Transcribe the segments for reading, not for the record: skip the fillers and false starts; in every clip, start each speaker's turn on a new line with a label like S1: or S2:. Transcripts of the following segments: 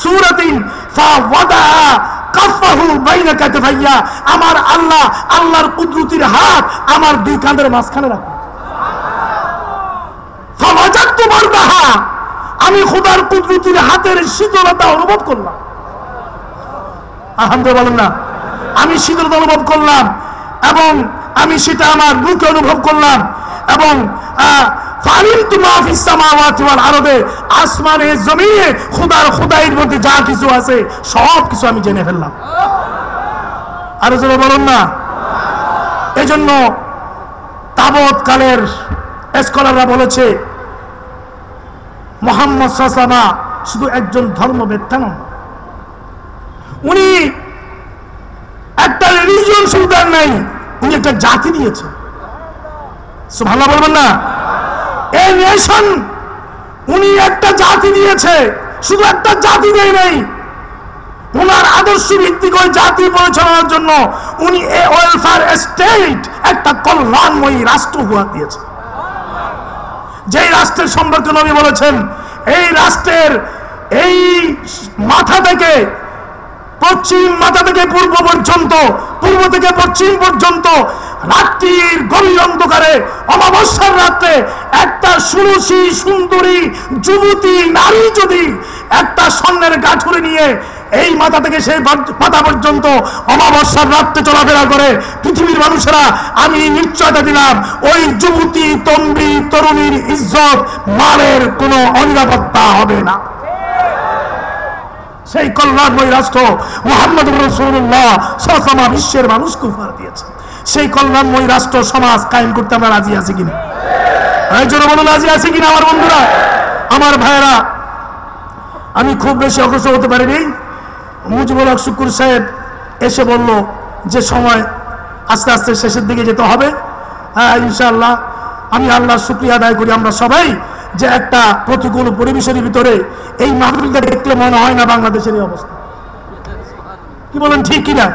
S1: সূরাতিন ফাওয়াদা কাফাহু বাইনা কাতফাইয়া, আমার আল্লাহ, আল্লাহর কুদরতির হাত আমার দুই কাঁধের মাঝখানে রাখেন। ফাওয়াজাতু বারদাহা, আমি খোদার কুদরতির হাতের শীতলতা অনুভব করলাম। আলহামদুলিল্লাহ বলেন না, আমি শীতলতা অনুভব করলাম এবং আমি সেটা আমার মুখে অনুভব করলাম। এবং ফালিমতু মা ফিস সামাওয়াতি ওয়াল আরদে, আসমানে জমিনে খোদার খোদাইয়ের মধ্যে যা কিছু আছে সব কিছু আমি জেনে ফেললাম। আর জোরে বলুন না। এজন্য তাবৎ কালের স্কলাররা বলেছে মুহাম্মদ সাল্লাল্লাহু আলাইহি ওয়াসাল্লাম শুধু একজন ধর্মবেত্তা নন, উনি একটা রিলিজিয়ন শুধু দেন নাই, উনি একটা জাতি দিয়েছেন। সুবহানাল্লাহ বলবেন না? এই নেশন উনি একটা জাতি দিয়েছে, শুধু একটা জাতি দেয় নাই, ওনার আদর্শ ভিত্তিক ওই জাতি পরিচালনার জন্য উনি এ ওয়েলফেয়ার স্টেট, একটা কল্যাণময়ী রাষ্ট্র উপহার দিয়েছে। যেই রাষ্ট্রের সম্পর্কে নবী বলেছেন, এই রাষ্ট্রের এই মাথা থেকে পশ্চিম মাথা থেকে পূর্ব পর্যন্ত, পূর্ব থেকে পশ্চিম পর্যন্ত রাত্রির গভীর অন্ধকারে অমাবস্যার রাত্রে একটা সুরসী সুন্দরী যুবতী নারী যদি একটা স্বর্ণের গাঁঠুরি নিয়ে এই মাথা থেকে সেই মাথা পর্যন্ত অমাবস্যার রাত্রে চলাফেরা করে, পৃথিবীর মানুষেরা আমি নিশ্চয়তা দিলাম ওই যুবতী তম্বী তরুণীর ইজ্জত মালের কোনো অনিরাপত্তা হবে না। সেই কল্যাণময় রাষ্ট্র মুহাম্মদুর রাসূলুল্লাহ সাল্লাল্লাহু আলাইহি ওয়াসাল্লাম বিশ্বের মানুষকে উপহার দিয়েছেন। সেই কল্যাণময় রাষ্ট্র সমাজ কায়েম করতে আমরা রাজি আছি কিনা? এই জন্য বলুন, রাজি আছি কিনা আমার বন্ধুরা, আমার ভাইয়েরা? আমি খুব বেশি অগ্রসর হতে পারিনি। মুজিবুল হক শুকুর সাহেব এসে বলল যে সময় আস্তে আস্তে শেষের দিকে যেতে হবে। হ্যাঁ, ইনশাআল্লাহ আমি আল্লাহর শুকরিয়া আদায় করি আমরা সবাই যে একটা প্রতিকূল পরিবেশের ভিতরে এই মাহফিলটা দেখলে মনে হয় না বাংলাদেশের এই অবস্থা। কি বলেন, ঠিক কিনা?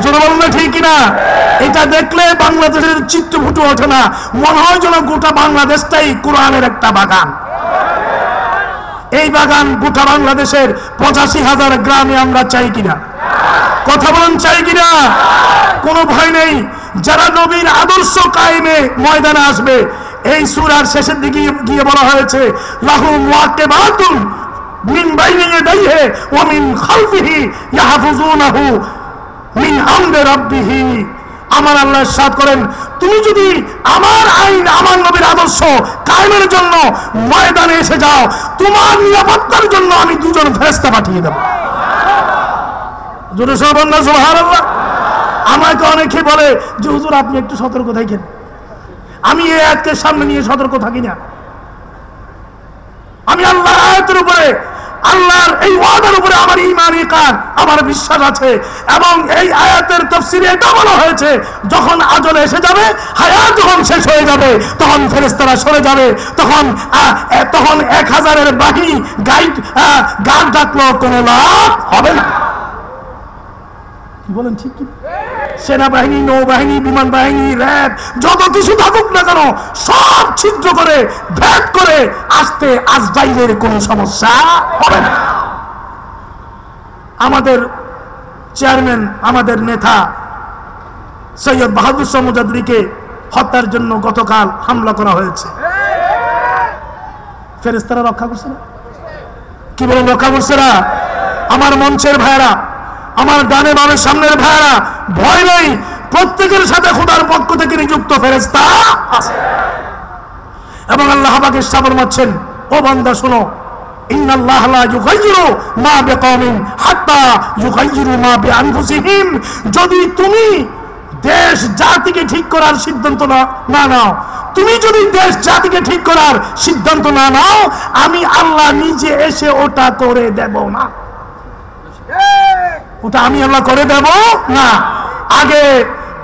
S1: জোরে বলুন না, ঠিক কিনা? এটা দেখলে বাংলাদেশের চিত্র ফুটে ওঠে না, মনে হয় যেন গোটা বাংলাদেশটাই কোরআনের একটা বাগান। এই বাগান গোটা বাংলাদেশের 85,000 গ্রামে আমরা চাই কিনা? কথা বলুন, চাই কিনা? কোনো ভয় নেই। যারা নবীর আদর্শ কায়েমে ময়দানে আসবে, এই সূরার শেষের দিকে গিয়ে বলা হয়েছে লাহু মুআকিবাতুন মিন বাইনি ইয়াদাইহি ওয়া মিন খালফিহি ইয়াহফুজুনাহু মিন আমরি রাব্বিহি। আমার আল্লাহ ইরশাদ করেন, তুমি যদি আমার আইন, আমার নবীর আদর্শ কায়েমের জন্য ময়দানে এসে যাও, তোমার নিরাপত্তার জন্য আমি দুজন ফেরেশতা পাঠিয়ে দেব। জোরে সবাই বলুন সুবহানাল্লাহ। আমাকে অনেকে বলে যে হুজুর আপনি একটু সতর্ক থাকেন। আমি এই আয়াতকে সামনে নিয়ে সতর্ক থাকি না। আমি আল্লাহর আয়াতের উপরে, আল্লাহর এই ওয়াদার উপরে আমার ঈমান ইকান, আমার বিশ্বাস আছে। এবং এই আয়াতের তাফসীরে এটা বলা হয়েছে, যখন আজল এসে যাবে, হায়াত যখন শেষ হয়ে যাবে, তখন ফেরেশতারা সরে যাবে, তখন 1000-এর বাহিনী গার্ড ডাকলো কোনো লাভ হবে না। কি বলেন, ঠিক কি? সেনাবাহিনী, নৌবাহিনী, বিমান বাহিনী, র্যাব যত কিছু থাকুক না কেন, সব ছিদ্র করে ভেদ করে আসতে আজরাইলের কোনো সমস্যা হবে না। আমাদের চেয়ারম্যান, আমাদের নেতা সৈয়দ বাহাদুর শাহ মুজাদ্দিদকে হত্যার জন্য গতকাল হামলা করা হয়েছে। ফেরেশতারা রক্ষা করছে না? কি বলেন, রক্ষা করছে না? আমার মঞ্চের ভাইয়েরা, আমার ডানে বামের সামনের ভাইয়েরা, ভয় নেই, প্রত্যেকের সাথে খোদার পক্ষ থেকে নিযুক্ত ফেরেশতা আছে। এবং আল্লাহ পাক ইরশাদ ফরমাচ্ছেন, ও বান্দা শোনো, ইন্নাল্লাহা লা ইউগাইয়িরু মা বিকওমিন হাত্তা ইউগাইয়িরু মা বিআনফুসিহিম। যদি তুমি দেশ জাতিকে ঠিক করার সিদ্ধান্ত না নাও, তুমি যদি দেশ জাতিকে ঠিক করার সিদ্ধান্ত না নাও, আমি আল্লাহ নিজে এসে ওটা করে দেব না। ওটা আমি আল্লাহ করে দেব না। আগে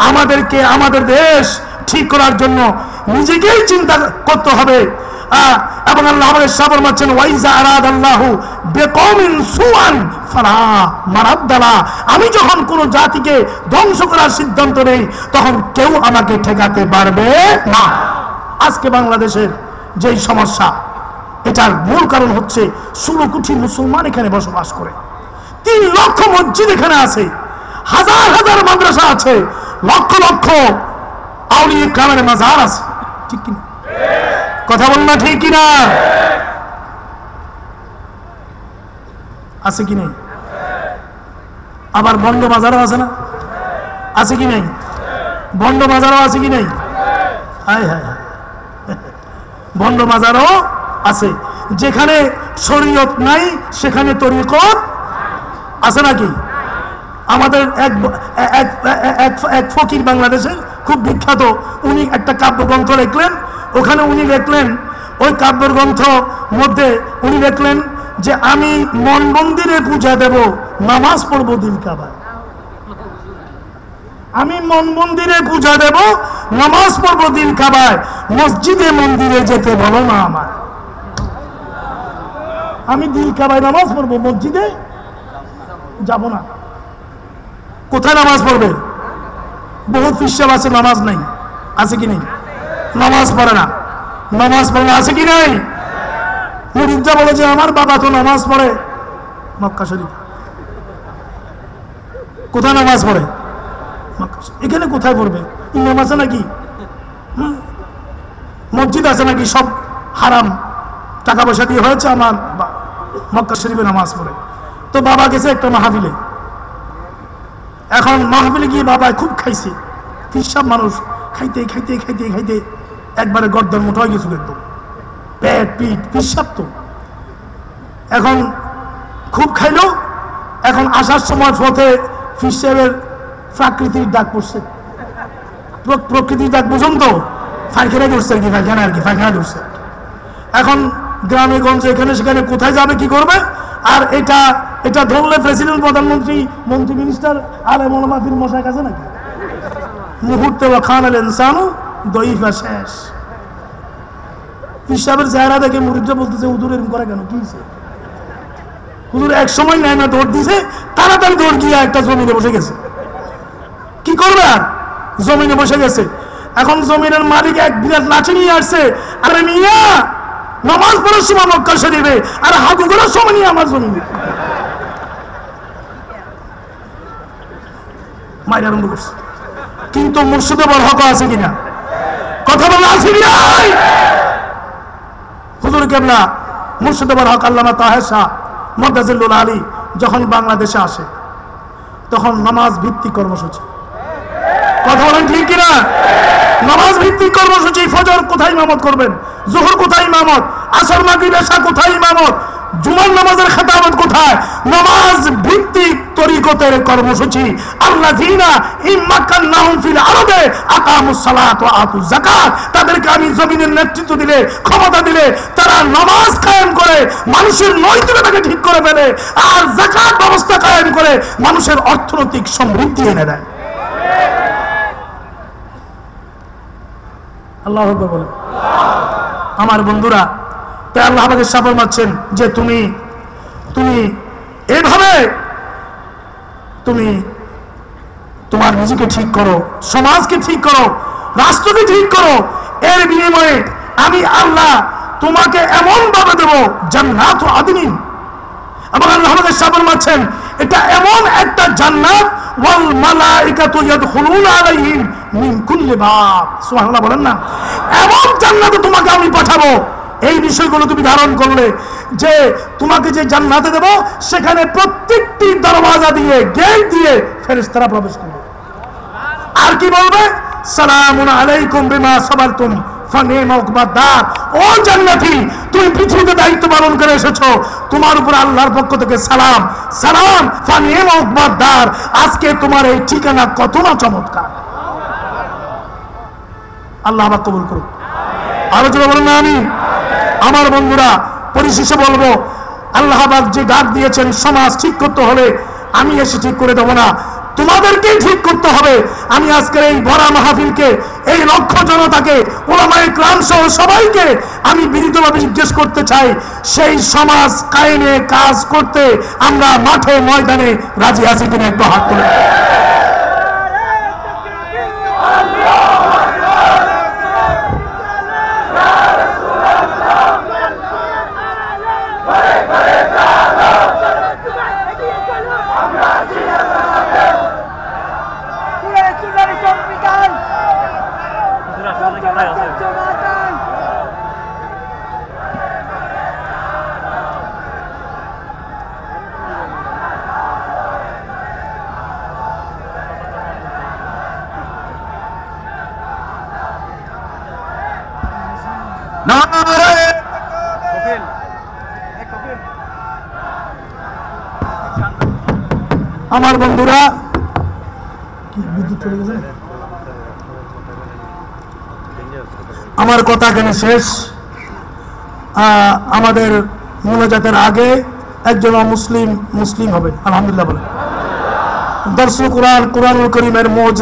S1: আমাদেরকে আমাদের দেশ ঠিক করার জন্য নিজেকেই চিন্তা করতে হবে। এবং আল্লাহ আমাদের সাবর মারছেন, ওয়াইজা আরাদাল্লাহু বিকওমিন সুআন ফালা মারাদ্দালা। আমি যখন কোন জাতিকে ধ্বংস করার সিদ্ধান্ত নেই, তখন কেউ আমাকে ঠেকাতে পারবে না। আজকে বাংলাদেশের যেই সমস্যা, এটার মূল কারণ হচ্ছে 16 কোটি মুসলমান এখানে বসবাস করে, 3 লক্ষ মসজিদ এখানে আছে, হাজার হাজার মাদ্রাসা আছে, লক্ষ লক্ষ আউলিয়া কামের মাজার আছে। ঠিক কিনা? কথা বল না, ঠিক কিনা? আছে কি নেই? আবার বন্ড বাজারও আছে না? আছে কি নেই? বন্ড বাজারও আছে কি নেই? হায় হায়, বন্ড বাজারও আছে। যেখানে শরীয়ত নাই সেখানে তরিকত আছে নাকি? আমাদের এক ফকির বাংলাদেশে খুব বিখ্যাত, উনি একটা কাব্যগ্রন্থ লিখলেন। ওখানে উনি লিখলেন, ওই কাব্যগ্রন্থ মধ্যে উনি লিখলেন যে আমি মন মন্দিরে পূজা দেব, নামাজ পড়বো দিল কাবায়। আমি মন মন্দিরে পূজা দেব, নামাজ পড়বো দিল কাবায়, মসজিদে মন্দিরে যেতে বলো না আমার। আমি দিল কাবায় নামাজ পড়বো, মসজিদে যাব না। কোথায় নামাজ পড়বে? বহুত ফিসাব আছে, নামাজ নাই। আছে কি নেই? নামাজ পড়ে না, নামাজ পড়ে না, আছে কি নেই? মুরিদরা বলে যে আমার বাবা তো নামাজ পড়ে মক্কা শরীফ। কোথায় নামাজ পড়ে? মক্কা শরীফ। এখানে কোথায় পড়বে? ইমাম আছে নাকি? মসজিদ আছে নাকি? সব হারাম, টাকা পয়সা দিয়ে হয়েছে। আমার মক্কা শরীফে নামাজ পড়ে। তো বাবা গেছে একটা মাহফিলে। এখন মাহফিলে গিয়ে বাবা খুব খাইছে, ফিসাব মানুষ, খাইতে খাইতে খাইতে খাইতে একবারে গর্দান মোটা হয়ে গেছিল, একদম পেট পিঠ ফিসাব। তো এখন খুব খাইলো। এখন আসার সময় পথে ফিসাবের প্রাকৃতিক ডাক পড়ছে, প্রকৃতির ডাক বুঝুন তো, পায়খানা ধরছে আর কি, পায়খানা আর কি, পায়খানা ধরছে। এখন গ্রামে গঞ্জে এখানে সেখানে কোথায় যাবে, কি করবে? আর এটা ধরলে প্রেসিডেন্ট, প্রধানমন্ত্রী, মন্ত্রী, মিনিস্টার, আলেম ওলামা, পীর মশাই কাছে নাকি? মুহূর্তে ওয়াখানাল ইনসানু দাইফা শেষ। পিসাবের চেহারা দেখে মুরিদরা বলতেছে হুজুর এরকম করে কেন, কি হয়েছে? হুজুর এক সময় নেয় না, দৌড় দিছে, তাড়াতাড়ি দৌড় গিয়ে একটা জমিনে বসে গেছে। কি করবে আর? জমিনে বসে গেছে। এখন জমিনের মালিক এক বিরাট লাঠি নিয়ে আসছে, আরে মিয়া নামাজ পড়ার সময় মক্কা শরীফে, আর হাগু করার সময় নিয়ে আমার জমিনে মাইর আরম্ভ করছে। কিন্তু মুর্শিদে বড় হক আছে কিনা? কথা বলা আছে কি নাই? হুজুর কেবলা মুর্শিদে বড় হক আল্লামা তাহের শাহ মুদাজ্জিলুল আলী যখন বাংলাদেশে আসে, তখন নামাজ ভিত্তিক কর্মসূচি, কথা বলেন ঠিক কিনা? নামাজ ভিত্তিক কর্মসূচি। ফজর কোথায় ইমামত করবেন, জোহর কোথায় ইমামত, আসর মাগরিব এশা কোথায় ইমামত, জুমার নামাজের খেতামত কোথায়? নামাজ ভিত্তিক তরিকতের কর্মসূচি। আল্লাযীনা ইম্মাক্কান্নাহুম ফিল আরদে আকামুস সালাত ওয়া আতুজ যাকাত। তাদেরকে আমি জমিনের নেতৃত্ব দিলে, ক্ষমতা দিলে, তারা নামাজ কায়েম করে মানুষের নৈতিকতাকে ঠিক করে ফেলে, আর যাকাত ব্যবস্থা কায়েম করে মানুষের অর্থনৈতিক সমৃদ্ধি এনে দেয়। আল্লাহু আকবার বলেন। আমার বন্ধুরা, তাই আল্লাহ আমাকে সাফল মারছেন যে তুমি এইভাবে তুমি তোমার নিজেকে ঠিক করো, সমাজকে ঠিক করো, রাষ্ট্রকে ঠিক করো। এর বিনিময়ে আমি আল্লাহ তোমাকে এমন ভাবে দেব জান্নাত আদনিন। এবং আল্লাহ আমাকে সাফল মারছেন এটা এমন একটা জান্নাত, ওয়াল মালাইকাতু ইয়াদখুলুনা আলাইহিম মিন কুল্লি বাব। সুবহানাল্লাহ বলেন না? এমন জান্নাতে তোমাকে আমি পাঠাবো। এই বিষয়গুলো তুমি ধারণ করলে, যে তোমাকে যে জান্নাতে দেব সেখানে প্রত্যেকটি দরওয়াজা দিয়ে, গেট দিয়ে ফেরেশতারা প্রবেশ করবে। আর কি বলবে? সালামুন আলাইকুম বিমা সাবারতুম ফানিমা উকবাদ দার। ও জান্নাতি, তুমি পৃথিবীতে দায়িত্ব পালন করে এসেছো, তোমার উপর আল্লাহর পক্ষ থেকে সালাম, সালাম ফানিমা উকবাদ দার। আজকে তোমার এই ঠিকানা কত না চমৎকার। আল্লাহ আমাকে কবুল করুন। আরো জোরে বলেন না আমিন। আমার বন্ধুরা, পরিশেষে বলবো, আল্লাহ পাক যে ডাক দিয়েছেন সমাজ ঠিক করতে হলে আমি এসে ঠিক করে দেবো না, তোমাদেরকেই ঠিক করতে হবে। আমি আজকের এই ভরা মাহফিলকে, এই লক্ষ জনতাকে, উলামায়ে কিরাম সহ সবাইকে আমি বিনীতভাবে জিজ্ঞেস করতে চাই, সেই সমাজ কায়েমে কাজ করতে আমরা মাঠে ময়দানে রাজি আছি কিনা? একটু হাত তুলে। নারায়ে আমার বন্ধুরা, আমার কথা এখানে শেষ। আমাদের মোনাজাতের আগে একজন মুসলিম হবে, আলহামদুলিল্লাহ বলে। দর্শ কোরআনুল কারীমের